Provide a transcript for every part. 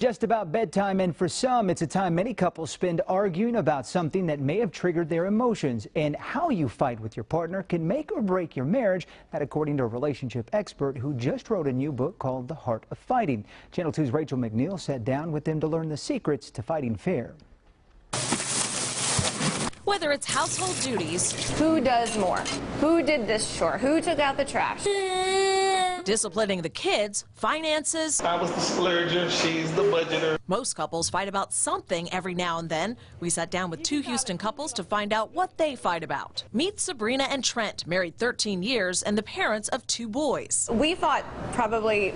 Just about bedtime, and for some, it's a time many couples spend arguing about something that may have triggered their emotions. And how you fight with your partner can make or break your marriage. That, according to a relationship expert who just wrote a new book called The Heart of Fighting. Channel 2's Rachel McNeil sat down with them to learn the secrets to fighting fair. Whether it's household duties, who does more, who did this chore, who took out the trash, disciplining the kids, finances. I was the splurger, she's the budgeter. Most couples fight about something every now and then. We sat down with two Houston couples to find out what they fight about. Meet Sabrina and Trent, married 13 years and the parents of 2 boys. We fought probably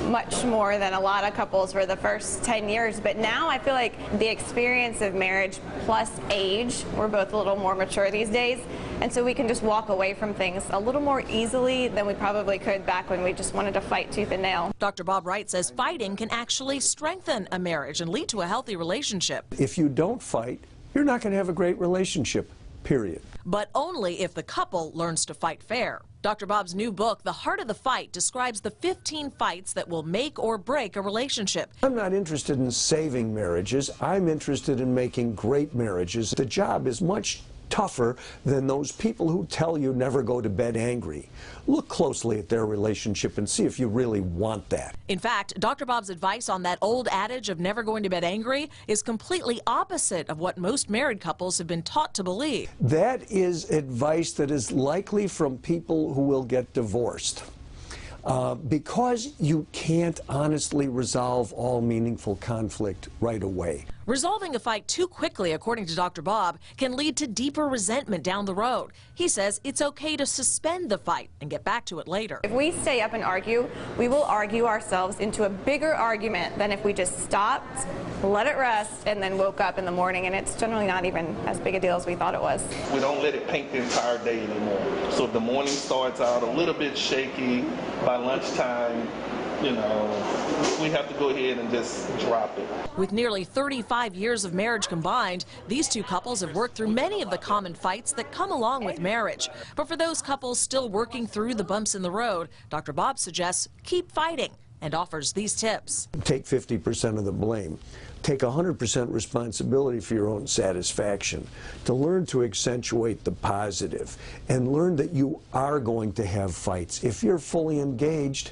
much more than a lot of couples for the first 10 years, but now I feel like the experience of marriage plus age, we're both a little more mature these days, and so we can just walk away from things a little more easily than we probably could back when we just wanted to fight tooth and nail. Dr. Bob Wright says fighting can actually strengthen a marriage and lead to a healthy relationship. If you don't fight, you're not going to have a great relationship, period. But only if the couple learns to fight fair. Dr. Bob's new book, The Heart of the Fight, describes the 15 fights that will make or break a relationship. I'm not interested in saving marriages. I'm interested in making great marriages. The job is much tougher than those people who tell you never go to bed angry. Look closely at their relationship and see if you really want that. In fact, Dr. Bob's advice on that old adage of never going to bed angry is completely opposite of what most married couples have been taught to believe. That is advice that is likely from people who will get divorced. Because you can't honestly resolve all meaningful conflict right away. Resolving a fight too quickly, according to Dr. Bob, can lead to deeper resentment down the road. He says it's okay to suspend the fight and get back to it later. If we stay up and argue, we will argue ourselves into a bigger argument than if we just stopped, let it rest, and then woke up in the morning, and it's generally not even as big a deal as we thought it was. We don't let it paint the entire day anymore. So if the morning starts out a little bit shaky, by lunchtime, we have to go ahead and just drop it. With nearly 35 years of marriage combined, these 2 couples have worked through many of the common fights that come along with marriage. But for those couples still working through the bumps in the road, Dr. Bob suggests keep fighting and offers these tips. Take 50% of the blame. Take 100% responsibility for your own satisfaction. To learn to accentuate the positive and learn that you are going to have fights. If you're fully engaged,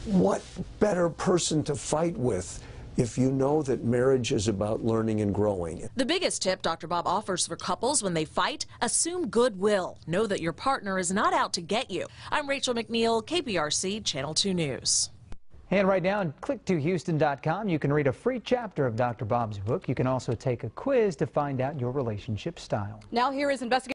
what better person to fight with if you know that marriage is about learning and growing? The biggest tip Dr. Bob offers for couples when they fight: assume goodwill. Know that your partner is not out to get you. I'm Rachel McNeil, KPRC Channel 2 News. And right now, click2houston.com. You can read a free chapter of Dr. Bob's book. You can also take a quiz to find out your relationship style. Now here is investigator